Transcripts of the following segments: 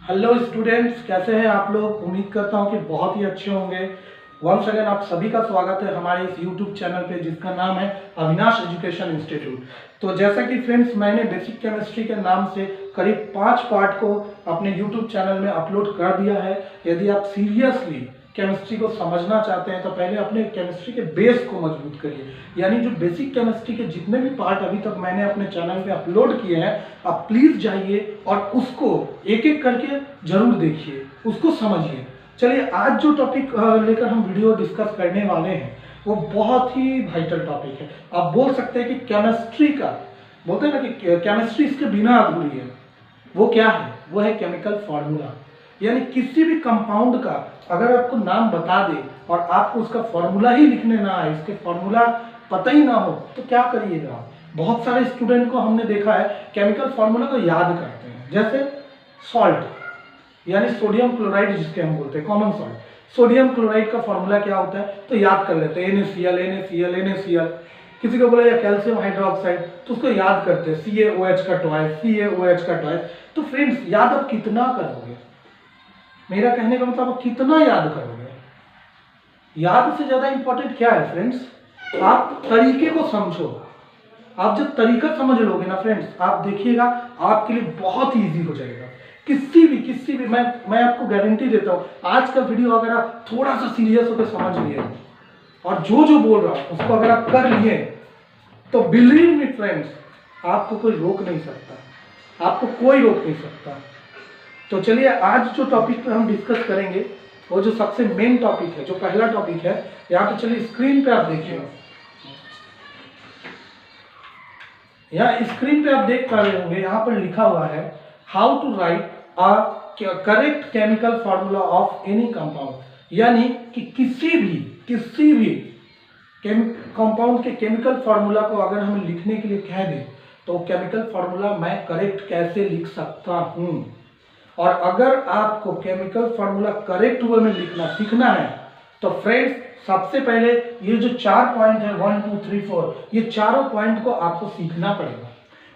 Hello students, कैसे हैं आप लोग। उम्मीद करता हूं कि बहुत ही अच्छे होंगे। वंस अगेन आप सभी का स्वागत है हमारे इस यूट्यूब चैनल पे जिसका नाम है अविनाश एजुकेशन इंस्टीट्यूट। तो जैसा कि फ्रेंड्स मैंने बेसिक केमिस्ट्री के नाम से करीब 5 पार्ट को अपने यूट्यूब चैनल में अपलोड कर दिया है। यदि आप सीरियसली केमिस्ट्री को समझना चाहते हैं तो पहले अपने केमिस्ट्री के बेस को मजबूत करिए। यानी जो बेसिक केमिस्ट्री के जितने भी पार्ट अभी तक मैंने अपने चैनल पे अपलोड किए हैं, आप प्लीज जाइए और उसको एक एक करके जरूर देखिए, उसको समझिए। चलिए, आज जो टॉपिक लेकर हम वीडियो डिस्कस करने वाले हैं वो बहुत ही वाइटल टॉपिक है। आप बोल सकते हैं कि केमिस्ट्री का, बोलते हैं ना कि केमिस्ट्री इसके बिना अधूरी है। वो क्या है? वो है केमिकल फॉर्मूला। यानी किसी भी कंपाउंड का अगर आपको नाम बता दे और आपको उसका फॉर्मूला ही लिखने ना आए, इसके फॉर्मूला पता ही ना हो, तो क्या करिएगा आप। बहुत सारे स्टूडेंट को हमने देखा है केमिकल फॉर्मूला को याद करते हैं। जैसे सॉल्ट यानी सोडियम क्लोराइड जिसके हम बोलते हैं, कॉमन सॉल्ट। सोडियम क्लोराइड का फॉर्मूला क्या होता है तो याद कर लेते हैं, NaCl NaCl NaCl। किसी को बोला या कैल्शियम हाइड्रोक्साइड तो उसको याद करते हैं, CaOH का ट्वाइस, CaOH का ट्वाइस। तो फ्रेंड्स, याद आप कितना करोगे? मेरा कहने का मतलब आप कितना याद करोगे? याद से ज्यादा इंपॉर्टेंट क्या है फ्रेंड्स? आप तरीके को समझो। आप जब तरीका समझ लोगे ना फ्रेंड्स, आप देखिएगा आपके लिए बहुत इजी हो जाएगा। किसी भी मैं आपको गारंटी देता हूं, आज का वीडियो अगर आप थोड़ा सा सीरियस होकर समझ लिए और जो बोल रहा हूं उसको अगर आप कर लिए तो बिलीव मी फ्रेंड्स, आपको कोई रोक नहीं सकता, आपको कोई रोक नहीं सकता। तो चलिए, आज जो टॉपिक पे हम डिस्कस करेंगे वो जो सबसे मेन टॉपिक है, जो पहला टॉपिक है, यहाँ पे चलिए स्क्रीन पे आप देखिए। यहाँ स्क्रीन पे आप देख पा रहे होंगे, यहाँ पर लिखा हुआ है how to write a correct chemical formula of any compound. यानी कि किसी भी कंपाउंड के केमिकल फॉर्मूला को अगर हम लिखने के लिए कह दें तो केमिकल फॉर्मूला मैं करेक्ट कैसे लिख सकता हूं। और अगर आपको केमिकल फॉर्मूला करेक्ट वे में लिखना सीखना है तो फ्रेंड्स, सबसे पहले ये जो 4 पॉइंट है 1 2 3 4, ये चारों पॉइंट को आपको सीखना पड़ेगा।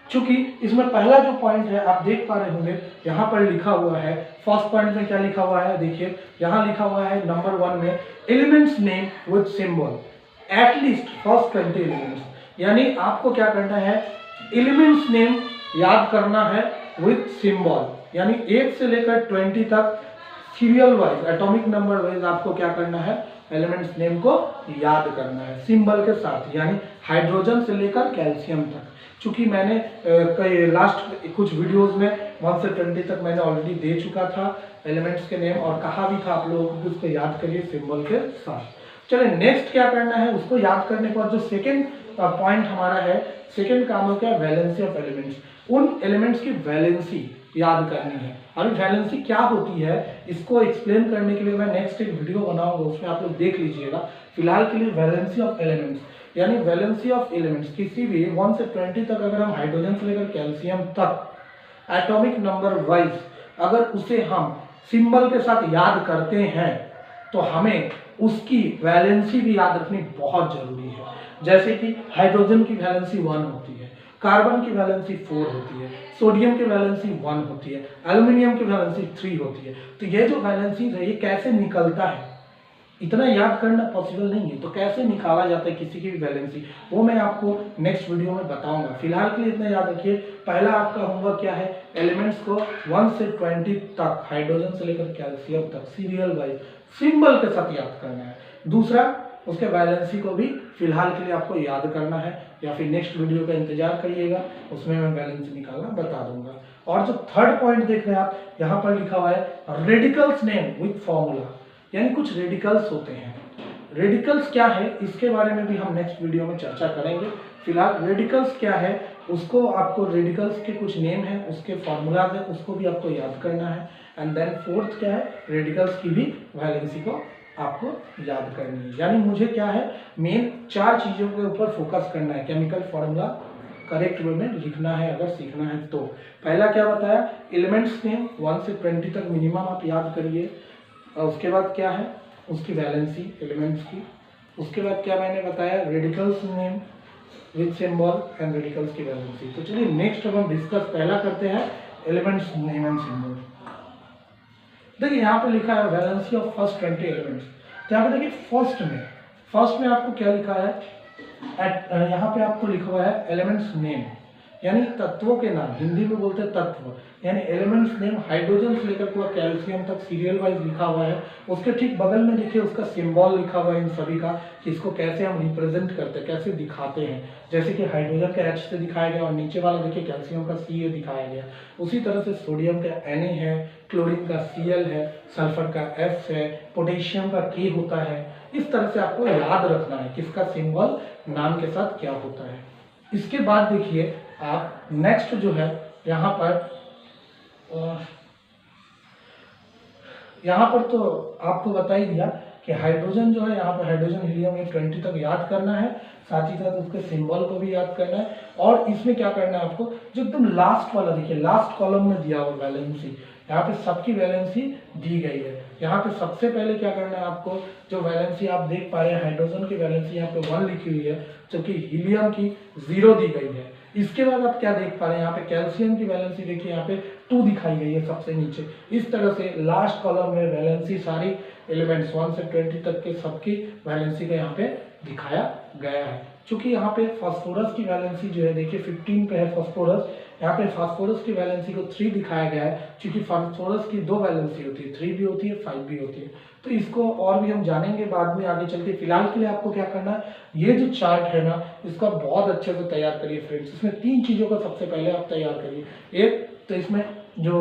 क्योंकि इसमें पहला जो पॉइंट है आप देख पा रहे होंगे, यहाँ पर लिखा हुआ है, फर्स्ट पॉइंट में क्या लिखा हुआ है देखिए। यहाँ लिखा हुआ है नंबर 1 में elements name with symbol at least first 20 elements. यानी आपको क्या करना है, एलिमेंट्स नेम याद करना है विद सिंबल। यानी 1 से लेकर 20 तक serial wise, atomic number wise आपको क्या करना है, एलिमेंट्स नेम को याद करना है सिंबल के साथ। यानी हाइड्रोजन से लेकर कैल्शियम तक। चूंकि मैंने कई लास्ट कुछ वीडियोस में 1 से 20 तक मैंने ऑलरेडी दे चुका था एलिमेंट्स के नेम, और कहा भी था आप लोगों को उसको याद करिए सिंबल के साथ। चलिए, नेक्स्ट क्या करना है, उसको याद करने के बाद जो सेकेंड पॉइंट हमारा है, सेकेंड काम हो क्या, वैलेंसी ऑफ एलिमेंट्स। उन एलिमेंट्स की वैलेंसी याद करनी है। अभी वैलेंसी क्या होती है इसको एक्सप्लेन करने के लिए मैं नेक्स्ट एक वीडियो बनाऊंगा, उसमें आप लोग देख लीजिएगा। फिलहाल के लिए वैलेंसी ऑफ एलिमेंट्स, यानी वैलेंसी ऑफ एलिमेंट्स किसी भी 1 से 20 तक अगर हम हाइड्रोजन से लेकर कैल्शियम तक एटॉमिक नंबर वाइज अगर उसे हम सिंबल के साथ याद करते हैं तो हमें उसकी वैलेंसी भी याद रखनी बहुत जरूरी है। जैसे कि हाइड्रोजन की वैलेंसी 1 होती है, कार्बन की वैलेंसी 4 होती है, सोडियम की वैलेंसी 1 होती है, एल्यूमिनियम की वैलेंसी 3 होती है। तो ये जो वैलेंसी है ये कैसे निकलता है, इतना याद करना पॉसिबल नहीं है, तो कैसे निकाला जाता है किसी की भी वैलेंसी, वो मैं आपको नेक्स्ट वीडियो में बताऊंगा। फिलहाल के लिए इतना याद रखिए, पहला आपका होमवर्क क्या है, एलिमेंट्स को 1 से 20 तक हाइड्रोजन से लेकर कैल्शियम तक सीरियल वाइज सिंबल के साथ याद करना है। दूसरा, उसके वैलेंसी को भी फिलहाल के लिए आपको याद करना है, या फिर नेक्स्ट वीडियो का इंतजार करिएगा, उसमें मैं बैलेंस निकालना बता दूंगा। और जो थर्ड पॉइंट देख रहे हैं आप, यहाँ पर लिखा हुआ है रेडिकल्स नेम विथ फॉर्मूला। यानी कुछ रेडिकल्स होते हैं, रेडिकल्स क्या है इसके बारे में भी हम नेक्स्ट वीडियो में चर्चा करेंगे। फिलहाल रेडिकल्स क्या है उसको आपको, रेडिकल्स के कुछ नेम है, उसके फॉर्मूलाज है, उसको भी आपको याद करना है। एंड देन फोर्थ क्या है, रेडिकल्स की भी वैलेंसी को आपको याद करनी है। यानी मुझे क्या है, मेन 4 चीजों के ऊपर फोकस करना है, केमिकल फॉर्मूला करेक्ट वे में लिखना है अगर सीखना है तो। पहला क्या बताया, एलिमेंट्स नेम 1 से 20 तक मिनिमम आप याद करिए। उसके बाद क्या है, उसकी वैलेंसी एलिमेंट्स की। उसके बाद क्या मैंने बताया, radicals name with symbol and radicals की वैलेंसी। तो चलिए नेक्स्ट अब हम डिस्कस पहला करते हैं एलिमेंट्स नेम एंड सिंबल। देखिए यहाँ पे लिखा है वैलेंसी ऑफ फर्स्ट 20 एलिमेंट्स। तो यहाँ पे देखिए फर्स्ट में आपको क्या लिखा है, यहाँ पे आपको लिखा हुआ है एलिमेंट्स नेम, यानी तत्वों के नाम, हिंदी में बोलते हैं तत्व, यानी एलिमेंट्स नेम हाइड्रोजन से लेकर पूरा कैल्शियम तक सीरियल वाइज लिखा हुआ है। उसके ठीक बगल में देखिए उसका सिंबल लिखा हुआ है इन सभी का, कि इसको कैसे हम रिप्रेजेंट करते हैं, कैसे दिखाते हैं। जैसे कि हाइड्रोजन का H से दिखाया गया और नीचे वाला देखिए कैल्शियम का Ca दिखाया गया। उसी तरह से सोडियम का Na है, क्लोरीन का Cl है, सल्फर का F है, पोटेशियम का K होता है। इस तरह से आपको याद रखना है किसका सिंबल नाम के साथ क्या होता है। इसके बाद देखिए आप नेक्स्ट जो है यहाँ पर तो आपको बता ही दिया कि हाइड्रोजन जो है, यहाँ पर हाइड्रोजन हीलियम 20 तक याद करना है, साथ ही साथ उसके सिंबल को भी याद करना है। और इसमें क्या करना है आपको, जो एकदम लास्ट वाला देखिए लास्ट कॉलम में दिया हुआ वैलेंसी, यहाँ पे सबकी वैलेंसी दी गई है। यहाँ पे सबसे पहले क्या करना है आपको, जो वैलेंसी आप देख पा रहे हैं हाइड्रोजन की वैलेंसी यहाँ पे 1 लिखी हुई है, जबकि हीलियम की 0 दी गई है। इसके बाद आप क्या देख पा रहे हैं, यहाँ पे कैल्शियम की वैलेंसी देखिए यहाँ पे 2 दिखाई गई है सबसे नीचे। इस तरह से लास्ट कॉलम में वैलेंसी सारी एलिमेंट्स 1 से 20 तक के सबकी वैलेंसी का यहाँ पे दिखाया गया है। क्योंकि यहाँ पे फास्फोरस की वैलेंसी जो है देखिए 15 पे है फास्फोरस, यहाँ पे फास्फोरस की वैलेंसी को 3 दिखाया गया है, क्योंकि फास्फोरस की 2 वैलेंसी होती है, 3 भी होती है 5 भी होती है। तो इसको और भी हम जानेंगे बाद में आगे चलते। फिलहाल के लिए आपको क्या करना है, ये जो चार्ट है ना इसका बहुत अच्छे से तैयार करिए फ्रेंड्स। इसमें 3 चीज़ों का सबसे पहले आप तैयार करिए। एक तो इसमें जो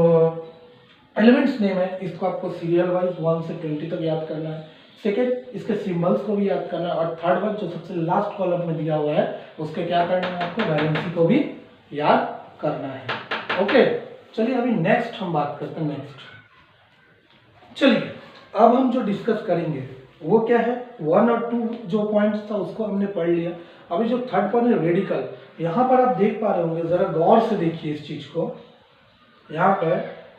एलिमेंट्स नेम है इसको आपको सीरियल वाइज 1 से 20 तक याद करना है। सेकेंड, इसके सिंबल्स को भी याद करना है। और थर्ड वन जो सबसे लास्ट कॉलम में दिया हुआ है उसके क्या करना है आपको, वैलेंसी को भी याद करना है। ओके, चलिए अभी नेक्स्ट हम बात करते हैं। चलिए अब हम जो डिस्कस करेंगे वो क्या है, 1 और 2 जो पॉइंट्स था उसको हमने पढ़ लिया। अभी जो थर्ड पॉइंट है रेडिकल, यहाँ पर आप देख पा रहे होंगे, जरा गौर से देखिए इस चीज को। यहाँ पर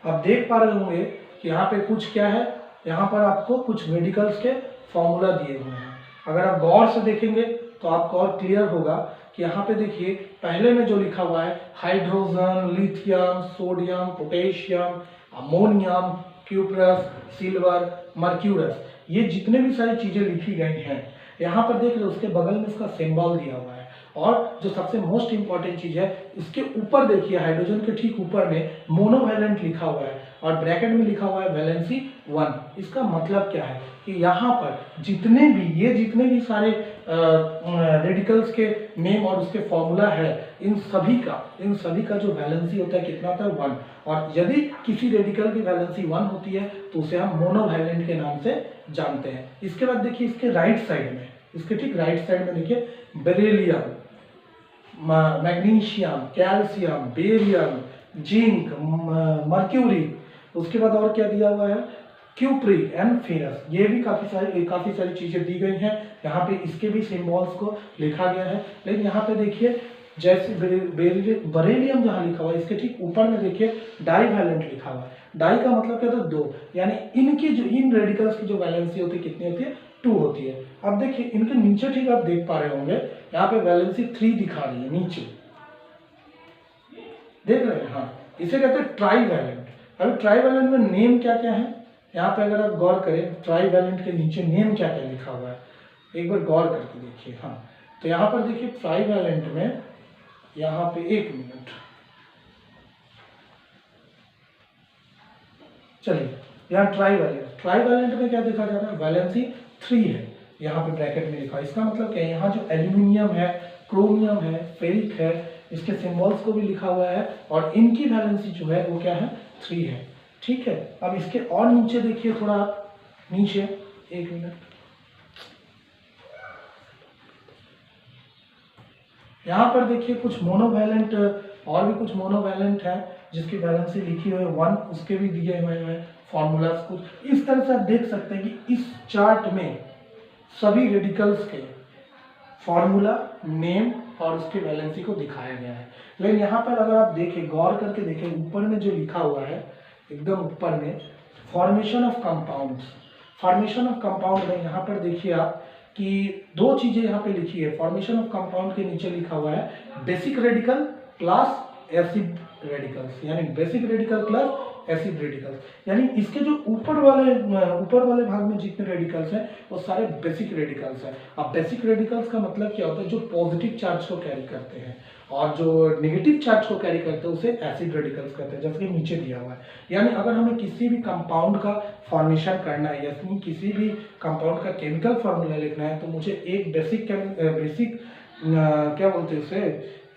आप देख पा रहे होंगे कि यहाँ पे कुछ क्या है, यहाँ पर आपको कुछ रेडिकल्स के फॉर्मूला दिए हुए हैं। अगर आप गौर से देखेंगे तो आपको और क्लियर होगा कि यहाँ पे देखिए पहले में जो लिखा हुआ है hydrogen, lithium, sodium, potassium, ammonium, cuprous, silver, mercurous, ये जितने भी सारी चीजें लिखी गई हैं यहाँ पर देख लो, उसके बगल में इसका सिंबल दिया हुआ है। और जो सबसे मोस्ट इंपॉर्टेंट चीज है, इसके ऊपर देखिए हाइड्रोजन के ठीक ऊपर में मोनोवैलेंट लिखा हुआ है और ब्रैकेट में लिखा हुआ है वैलेंसी 1। इसका मतलब क्या है कि यहाँ पर जितने भी सारे रेडिकल्स के नेम और उसके फॉर्मूला है, इन सभी का जो वैलेंसी होता है कितना होता है, 1। और यदि किसी रेडिकल की वैलेंसी 1 होती है तो उसे हम मोनोवैलेंट के नाम से जानते हैं। इसके बाद देखिए इसके राइट साइड में, इसके ठीक राइट साइड में देखिए beryllium, magnesium, calcium, barium, zinc, mercury, उसके बाद और क्या दिया हुआ है, क्यूप्री एंड फेरस। ये भी काफी सारी चीजें दी गई हैं। यहाँ पे इसके भी सिंबल्स को लिखा गया है। लेकिन यहाँ पे देखिए जैसे बेरिलियम जहाँ लिखा हुआ है इसके ठीक ऊपर में देखिए डाईवैलेंट लिखा हुआ है। डाई का मतलब क्या होता है, 2, यानी इन रेडिकल्स की जो वैलेंसी होती है कितनी होती है, 2 होती है। अब देखिए इनके नीचे ठीक आप देख पा रहे होंगे, यहाँ पे वैलेंसी 3 दिखा रही है नीचे, देख रहे हैं। हाँ, इसे कहते हैं ट्राईवैलेंट। अभी ट्राईवैलेंट में नेम क्या क्या है, यहाँ पे अगर आप गौर करें ट्राईवैलेंट के नीचे नेम क्या क्या लिखा हुआ है, एक बार गौर करके देखिए। हाँ, तो यहाँ पर देखिए ट्राईवैलेंट में, यहाँ पे 1 मिनट, चलिए यहाँ ट्राईवैलेंट में क्या देखा जा रहा है, वैलेंसी 3 है, यहाँ पे ब्रैकेट में लिखा है। इसका मतलब क्या है, यहाँ जो एल्यूमिनियम है, क्रोमियम है, फेरिक है, इसके सिंबल्स को भी लिखा हुआ है और इनकी वैलेंसी जो है वो क्या है, 3 है। ठीक है, अब इसके और नीचे देखिए, थोड़ा नीचे, 1 मिनट, यहाँ पर देखिए कुछ मोनोवैलेंट, और भी कुछ मोनोवैलेंट है जिसकी वैलेंसी लिखी हुई है 1, उसके भी दिए हुए हैं फॉर्मूलाज कुछ। इस तरह से आप देख सकते हैं कि इस चार्ट में सभी रेडिकल्स के फॉर्मूला, नेम और उसकी वैलेंसी को दिखाया गया है। लेकिन यहाँ पर अगर आप देखें, गौर करके देखें, ऊपर में जो लिखा हुआ है एकदम ऊपर में, formation of compounds, formation of compound में यहाँ पर देखिए आप कि 2 चीजें यहाँ पे लिखी है। फॉर्मेशन ऑफ कंपाउंड के नीचे लिखा हुआ है basic radical plus acid radicals, यानी basic radical plus acid radicals, यानी इसके जो ऊपर वाले भाग में जितने रेडिकल्स हैं वो सारे बेसिक रेडिकल्स हैं। अब बेसिक रेडिकल्स का मतलब क्या होता है, जो पॉजिटिव चार्ज को कैरी करते हैं, और जो नेगेटिव चार्ज को कैरी करते हैं उसे एसिड रेडिकल्स कहते हैं, जैसे कि नीचे दिया हुआ है। यानी अगर हमें किसी भी कंपाउंड का फॉर्मेशन करना है, यानी किसी भी कंपाउंड का केमिकल फॉर्मूला लिखना है, तो मुझे एक बेसिक क्या बोलते हैं उसे,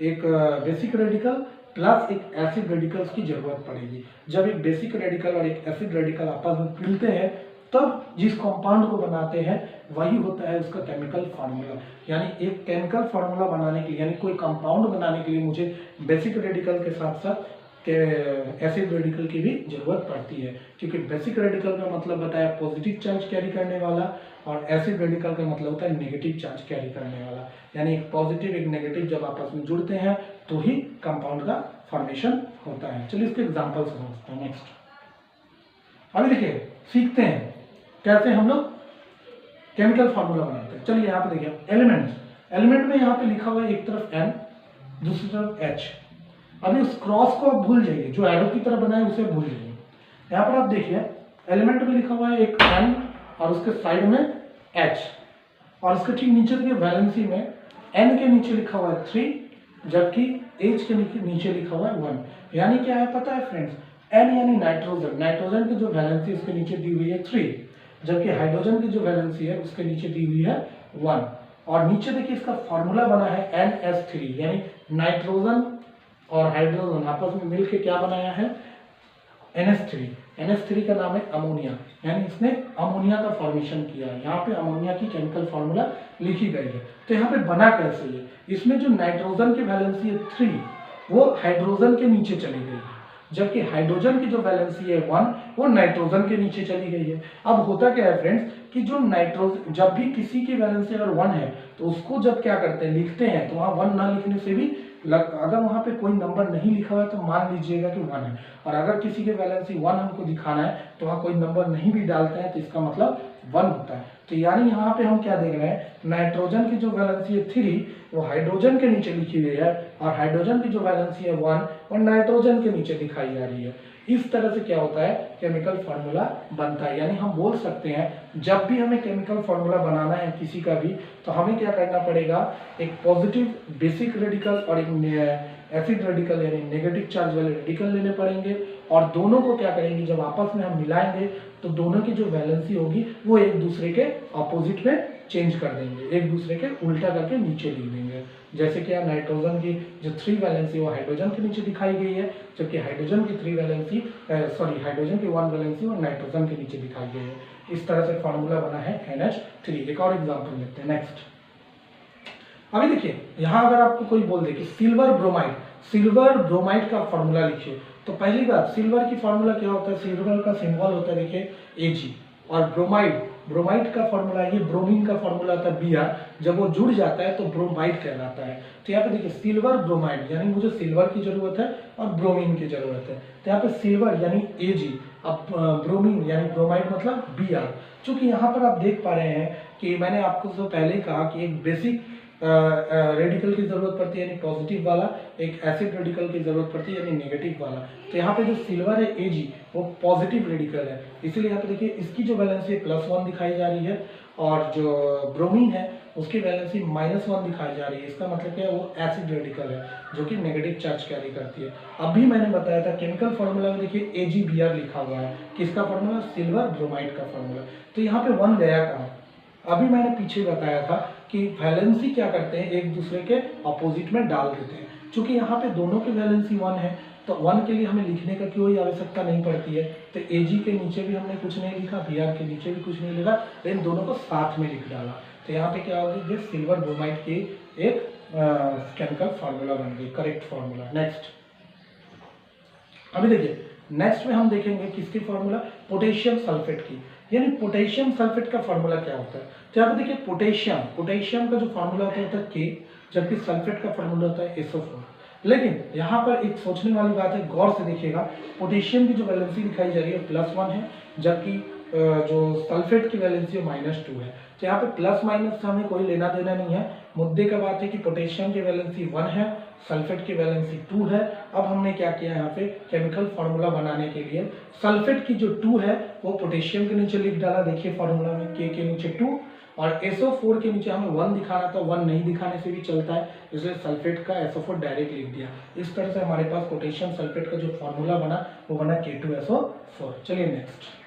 एक बेसिक रेडिकल प्लस एक एसिड रेडिकल्स की जरूरत पड़ेगी। जब एक बेसिक रेडिकल और एक एसिड रेडिकल आपस में मिलते हैं तब जिस कंपाउंड को बनाते हैं वही होता है उसका केमिकल फार्मूला। यानी एक केमिकल फार्मूला बनाने के लिए, यानी कोई कंपाउंड बनाने के लिए मुझे बेसिक रेडिकल के साथ साथ एसिड रेडिकल की भी जरूरत पड़ती है, क्योंकि बेसिक रेडिकल का मतलब बताया पॉजिटिव चार्ज कैरी करने वाला, और एसिड रेडिकल का मतलब होता है नेगेटिव चार्ज कैरी करने वाला। यानी एक पॉजिटिव एक नेगेटिव जब आपस में जुड़ते हैं तो ही कंपाउंड का फॉर्मेशन होता है। चलिए इसके एग्जांपल समझते हैं। नेक्स्ट अभी देखिए सीखते हैं कैसे हम लोग केमिकल फार्मूला बनाते हैं। चलिए यहाँ पे देखिए एलिमेंट में यहाँ पे लिखा हुआ है एक तरफ N दूसरी तरफ H। अभी उस क्रॉस को आप भूल जाइए, जो एरो की तरह बनाए उसे भूल जाइए। यहाँ पर आप देखिए एलिमेंट में लिखा हुआ है एक N और उसके साइड में H, और उसके ठीक नीचे देखिए वैलेंसी में N के नीचे लिखा हुआ है 3 जबकि H के नीचे लिखा हुआ है 1। यानी क्या है पता है फ्रेंड्स, N यानी नाइट्रोजन की जो वैलेंसी उसके नीचे दी हुई है 3, जबकि हाइड्रोजन की जो वैलेंसी है उसके नीचे दी हुई है 1। और नीचे देखिए इसका फॉर्मूला बना है NH3, यानी नाइट्रोजन और हाइड्रोजन आपस में मिलकर क्या बनाया है NH3। NH3 का नाम है अमोनिया, यानी इसने अमोनिया का फॉर्मेशन किया है। यहाँ पे अमोनिया की केमिकल फॉर्मूला लिखी गई है। तो यहाँ पे बना कैसे है, इसमें जो नाइट्रोजन की वैलेंसी है 3 वो हाइड्रोजन के नीचे चली गई है, जबकि हाइड्रोजन की जो वैलेंसी है 1 वो नाइट्रोजन के नीचे चली गई है। अब होता क्या है फ्रेंड्स कि जो नाइट्रोजन, जब भी किसी की वैलेंसी अगर 1 है तो उसको जब क्या करते हैं लिखते हैं तो वहाँ 1 ना लिखने से भी अगर वहाँ पे कोई नंबर नहीं लिखा हुआ है तो मान लीजिएगा कि 1 है, और अगर किसी के वैलेंसी 1 हमको दिखाना है तो वहाँ कोई नंबर नहीं भी डालते हैं तो इसका मतलब 1 होता है। तो यानी यहाँ पे हम क्या देख रहे हैं, नाइट्रोजन की जो वैलेंसी है 3 वो हाइड्रोजन के नीचे लिखी हुई है, और हाइड्रोजन की जो वैलेंसी है 1 वो नाइट्रोजन के नीचे दिखाई जा रही है। इस तरह से क्या होता है केमिकल फार्मूला बनता है। यानी हम बोल सकते हैं जब भी हमें केमिकल फार्मूला बनाना है किसी का भी तो हमें क्या करना पड़ेगा, एक पॉजिटिव बेसिक रेडिकल और एक एसिड रेडिकल यानी नेगेटिव चार्ज वाले रेडिकल लेने पड़ेंगे, और दोनों को क्या करेंगे जब आपस में हम मिलाएंगे तो दोनों की जो वैलेंसी होगी वो एक दूसरे के अपोजिट में चेंज कर देंगे, एक दूसरे के उल्टा करके नीचे लिख देंगे। जैसे कि नाइट्रोजन की जो 3 वैलेंसी वो हाइड्रोजन के नीचे दिखाई गई है, जबकि हाइड्रोजन की 3 वैलेंसी हाइड्रोजन की 1 वैलेंसी और नाइट्रोजन के नीचे दिखाई गई है। इस तरह से फार्मूला बना है NH3। एक और एग्जांपल लेते हैं। नेक्स्ट अभी देखिए यहाँ अगर आपको कोई बोल दे कि सिल्वर ब्रोमाइड का फार्मूला लिखिए, तो पहली बात सिल्वर की फार्मूला क्या होता है, सिल्वर का सिंबल होता है देखिए Ag, और ब्रोमाइड का फार्मूला, ये ब्रोमीन का फार्मूला होता है Br। जब वो जुड़ जाता है तो ब्रोमाइड कहलाता है। तो यहाँ पे देखिए सिल्वर ब्रोमाइड, यानी मुझे सिल्वर की जरूरत है और ब्रोमीन की जरूरत है, तो यहाँ पे सिल्वर यानी Ag, अब ब्रोमीन यानी ब्रोमाइड मतलब Br। चूंकि यहाँ पर आप देख पा रहे हैं कि मैंने आपको तो पहले कहा कि एक बेसिक रेडिकल की जरूरत पड़ती है यानी पॉजिटिव वाला, एक एसिड रेडिकल की जरूरत पड़ती है यानी नेगेटिव वाला। तो यहाँ पे जो सिल्वर है Ag वो पॉजिटिव रेडिकल है, इसीलिए यहाँ पे देखिए इसकी जो वैलेंसी +1 दिखाई जा रही है, और जो ब्रोमीन है उसकी वैलेंसी -1 दिखाई जा रही है। इसका मतलब क्या है, वो एसिड रेडिकल है जो कि नेगेटिव चार्ज कैरी करती है। अभी मैंने बताया था केमिकल फॉर्मूला में देखिए AgBr लिखा हुआ है, किसका फॉर्मूला, सिल्वर ब्रोमाइड का फॉर्मूला। तो यहाँ पे 1 गया कहाँ, अभी मैंने पीछे बताया था कि वैलेंसी क्या करते हैं एक दूसरे के अपोजिट में डाल देते हैं। चूंकि यहाँ पे दोनों की वैलेंसी 1 है तो 1 के लिए हमें लिखने का कोई आवश्यकता नहीं पड़ती है, तो Ag के नीचे भी हमने कुछ नहीं लिखा, Br के नीचे भी कुछ नहीं लिखा, लेकिन दोनों को साथ में लिख डाला। तो यहाँ पे क्या होगी, सिल्वर ब्रोमाइड की एक केमिकल फार्मूला बन गई, करेक्ट फार्मूला। नेक्स्ट अभी देखिए नेक्स्ट में हम देखेंगे किसकी फार्मूला, पोटेशियम सल्फेट की। यानी पोटेशियम सल्फेट का फार्मूला क्या होता है, तो यहाँ पे देखिए पोटेशियम का जो फार्मूला होता है K, जबकि सल्फेट का फार्मूला होता है SO4। लेकिन यहाँ पर एक सोचने वाली बात है, गौर से देखिएगा, पोटेशियम की जो वैलेंसी दिखाई जा रही है +1 है, जबकि जो सल्फेट की वैलेंसी है -2 है। तो यहाँ पे प्लस माइनस से हमें कोई लेना देना नहीं है। मुद्दे का बात है कि पोटेशियम की वैलेंसी 1 है, सल्फेट की वैलेंसी 2 है। अब हमने क्या किया यहाँ पे केमिकल फार्मूला बनाने के लिए सल्फेट की जो 2 है वो पोटेशियम के नीचे लिख डाला, देखिए फार्मूला में K के नीचे 2, और SO4 के नीचे हमें 1 दिखाना था, 1 नहीं दिखाने से भी चलता है, इसलिए सल्फेट का SO4 डायरेक्ट लिख दिया। इस तरह से हमारे पास पोटेशियम सल्फेट का जो फार्मूला बना वो बना K2SO4। चलिए नेक्स्ट,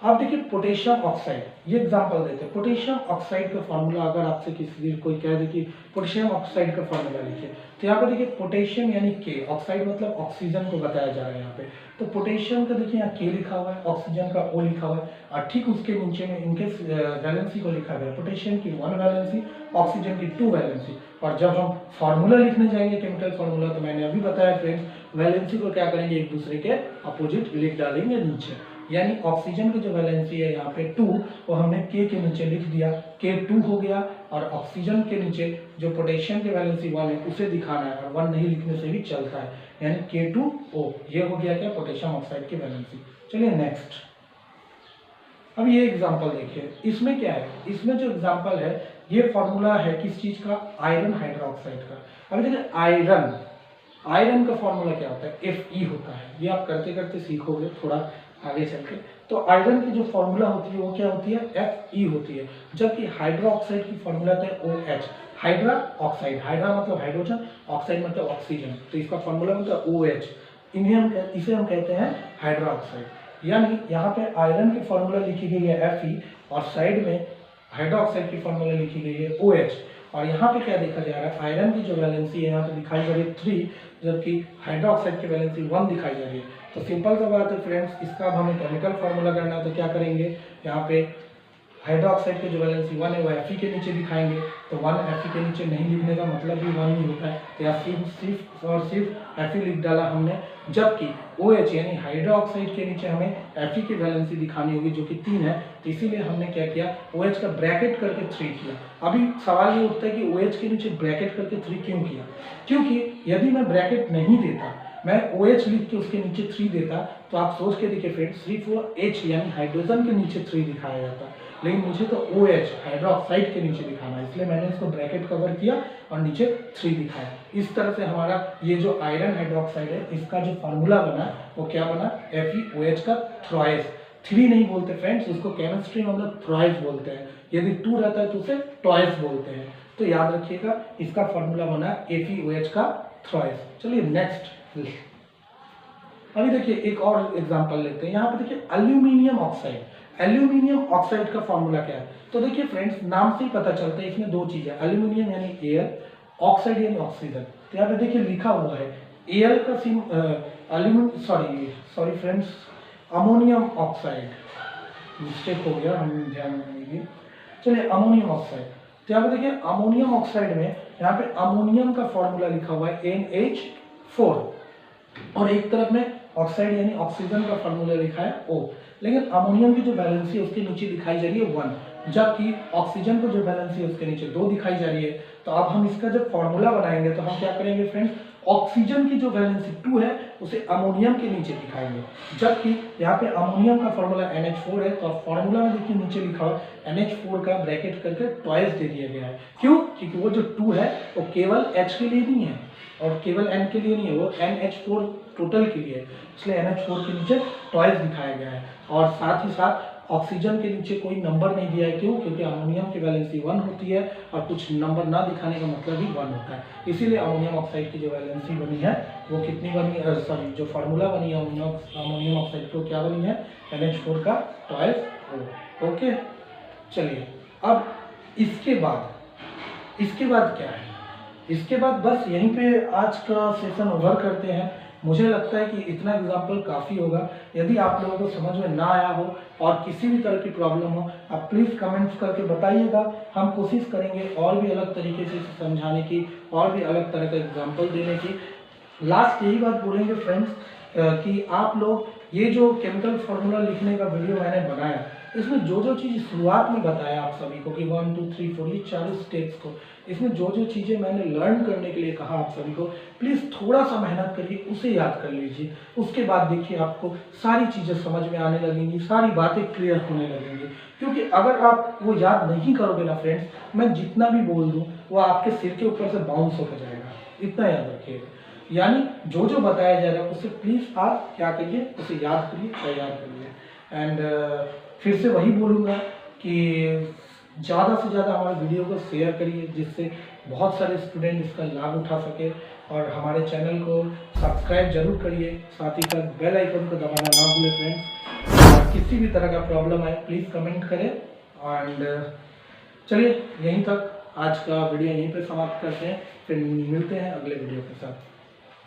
आप देखिए पोटेशियम ऑक्साइड, ये एग्जांपल देते हैं। पोटेशियम ऑक्साइड का फार्मूला अगर आपसे किसी कोई कह दे कि पोटेशियम ऑक्साइड का फार्मूला लिखिए, तो यहाँ पे देखिए पोटेशियम यानी K, ऑक्साइड मतलब ऑक्सीजन को बताया जा रहा है यहाँ पे। तो पोटेशियम का देखिए यहाँ K लिखा हुआ है, ऑक्सीजन का O लिखा हुआ है, और ठीक उसके नीचे में इनके वैलेंसी को लिखा गया है, पोटेशियम की 1 वैलेंसी, ऑक्सीजन की 2 वैलेंसी। और जब हम फार्मूला लिखने जाएंगे केमिकल फार्मूला, तो मैंने अभी बताया फ्रेंड्स, वैलेंसी को क्या करेंगे, एक दूसरे के अपोजिट लिख डालेंगे नीचे। यानी ऑक्सीजन की जो वैलेंसी है यहाँ पे 2, वो हमने K के नीचे लिख दिया, K2 हो गया, और ऑक्सीजन के नीचे जो पोटेशियम की वैलेंसी 1 है उसे दिखाना है, और 1 नहीं लिखने से भी चलता है, यानी K2O। ये हो गया क्या, पोटेशियम ऑक्साइड की वैलेंसी। चलिए नेक्स्ट, अब ये एग्जांपल देखिए, इसमें क्या है, इसमें जो एग्जांपल है ये फॉर्मूला है किस चीज का, आयरन हाइड्रोक्साइड का। अब देखिए आयरन का फॉर्मूला क्या होता है, Fe होता है। ये आप करते करते सीखोगे थोड़ा आगे चल के। तो आयरन की जो फॉर्मूला होती है वो क्या होती है, Fe होती है, जबकि हाइड्रोक्साइड की फॉर्मूला होता है OH, हाइड्रा ऑक्साइड, हाइड्रा मतलब हाइड्रोजन, ऑक्साइड मतलब ऑक्सीजन, तो इसका फॉर्मूला होता है OH। इसे हम कहते हैं हाइड्रोक्साइड। यानी यहाँ पे आयरन की फॉर्मूला लिखी गई है Fe, और साइड में हाइड्रोक्साइड की फॉर्मूला लिखी गई है OH। और यहाँ पे क्या देखा जा रहा है, आयरन की जो वैलेंसी है यहाँ पे दिखाई जा रही है 3, जबकि हाइड्रोक्साइड की वैलेंसी 1 दिखाई जा रही है। तो सिंपल सा बात है फ्रेंड्स, इसका अब हमें केमिकल फार्मूला करना है, तो क्या करेंगे, यहाँ पे हाइड्रोक्साइड की जो वैलेंसी 1 है वो Fe के नीचे दिखाएंगे। तो 1 Fe के नीचे नहीं लिखने का मतलब भी 1 ही होता है, तो यहाँ सिर्फ और सिर्फ Fe लिख डाला हमने, जबकि OH यानी हाइड्रोक्साइड के नीचे हमें Fe की वैलेंसी दिखानी होगी जो कि 3 है। तो इसीलिए हमने क्या किया, OH का ब्रैकेट करके 3 किया। अभी सवाल ये उठता है कि OH के नीचे ब्रैकेट करके 3 क्यों किया, क्योंकि यदि मैं ब्रैकेट नहीं देता, मैं OH लिख के उसके नीचे 3 देता, तो आप सोच के देखिए फ्रेंड्स, सिर्फ वो H यानी हाइड्रोजन के नीचे 3 दिखाया जाता, लेकिन मुझे तो OH हाइड्रोक्साइड के नीचे दिखाना है, इसलिए मैंने इसको ब्रैकेट कवर किया और नीचे 3 दिखाया। इस तरह से हमारा ये जो आयरन हाइड्रोक्साइड है इसका जो फार्मूला बना वो क्या बना, FeOH का थ्राइस। 3 नहीं बोलते फ्रेंड्स, उसको केमिस्ट्री में हम लोग थ्राइस बोलते हैं, यदि 2 रहता है तो उसे ट्वाइस बोलते हैं। तो याद रखिएगा, इसका फार्मूला बना FeOH का थ्राइस। चलिए नेक्स्ट, अभी देखिए एक और एग्जांपल लेते हैं। यहाँ पे देखिए एल्यूमिनियम ऑक्साइड, एल्यूमिनियम ऑक्साइड का फॉर्मूला क्या है, तो देखिए फ्रेंड्स नाम से ही पता चलता है इसमें 2 चीजें, एल्यूमिनियम यानी एयर, ऑक्साइड यानी ऑक्सीजन। तो यहाँ पे देखिए लिखा हुआ है एयर का SIM sorry friends, ammonium oxide, mistake हो गया, हम ध्यान देंगे। चलिए अमोनियम ऑक्साइड, तो यहाँ पे देखिए अमोनियम ऑक्साइड में यहाँ पे अमोनियम का फॉर्मूला लिखा हुआ है NH4, और एक तरफ में ऑक्साइड यानी ऑक्सीजन का फॉर्मूला लिखा है O। लेकिन अमोनियम की जो वैलेंसी है उसके नीचे दिखाई जा रही है 1, जबकि ऑक्सीजन को जो वैलेंसी है उसके नीचे 2 दिखाई जा रही है। तो अब हम इसका जब फॉर्मूला बनाएंगे तो हम क्या करेंगे फ्रेंड्स, ऑक्सीजन की जो वैलेंसी 2 है उसे अमोनियम के नीचे दिखाएंगे, जबकि यहाँ पे अमोनियम का फॉर्मूला NH4 है, तो फॉर्मूला में देखिए नीचे लिखा हुआ NH4 का ब्रैकेट करके ट्वाइस दे दिया गया है। क्यों, क्योंकि वो जो 2 है वो केवल H के लिए नहीं है और केवल N के लिए नहीं है, वो NH4 टोटल के लिए है, इसलिए NH4 के नीचे ट्वाइस दिखाया गया है। और साथ ही साथ ऑक्सीजन के नीचे कोई नंबर नहीं दिया है, क्यों, क्योंकि अमोनियम की वैलेंसी 1 होती है और कुछ नंबर ना दिखाने का मतलब ही 1 होता है। इसीलिए अमोनियम ऑक्साइड की जो वैलेंसी बनी है वो कितनी बनी है, सॉरी जो फार्मूला बनी है अमोनियम ऑक्साइड को क्या बनी है, NH4 का ट्वाइस O। ओके, चलिए अब इसके बाद क्या है, इसके बाद बस यहीं पे आज का सेशन ओवर करते हैं। मुझे लगता है कि इतना एग्जाम्पल काफ़ी होगा। यदि आप लोगों को समझ में ना आया हो और किसी भी तरह की प्रॉब्लम हो, आप प्लीज़ कमेंट्स करके बताइएगा। हम कोशिश करेंगे और भी अलग तरीके से समझाने की, और भी अलग तरह का एग्जाम्पल देने की। लास्ट यही बात बोलेंगे फ्रेंड्स कि आप लोग ये जो केमिकल फार्मूला लिखने का वीडियो मैंने बनाया इसमें जो जो चीज़ शुरुआत में बताया आप सभी को कि 1 2 3 4 ये चारों स्टेप्स को, इसमें जो जो चीज़ें मैंने लर्न करने के लिए कहा आप सभी को, प्लीज़ थोड़ा सा मेहनत करके उसे याद कर लीजिए। उसके बाद देखिए आपको सारी चीज़ें समझ में आने लगेंगी, सारी बातें क्लियर होने लगेंगी। क्योंकि अगर आप वो याद नहीं करोगे ना फ्रेंड्स, मैं जितना भी बोल दूँ वो आपके सिर के ऊपर से बाउंस होकर जाएगा, इतना याद रखिएगा। यानी जो जो बताया जा रहा है उसे प्लीज़ आप क्या करिए, उसे याद करिए, तैयार करिए। एंड फिर से वही बोलूँगा कि ज़्यादा से ज़्यादा हमारे वीडियो को शेयर करिए, जिससे बहुत सारे स्टूडेंट इसका लाभ उठा सके। और हमारे चैनल को सब्सक्राइब जरूर करिए, साथ ही साथ बेल आइकन को दबाना ना भूलें फ्रेंड्स। और किसी भी तरह का प्रॉब्लम आए प्लीज़ कमेंट करें। एंड चलिए यहीं तक आज का वीडियो यहीं पे समाप्त करते हैं, फिर मिलते हैं अगले वीडियो के साथ।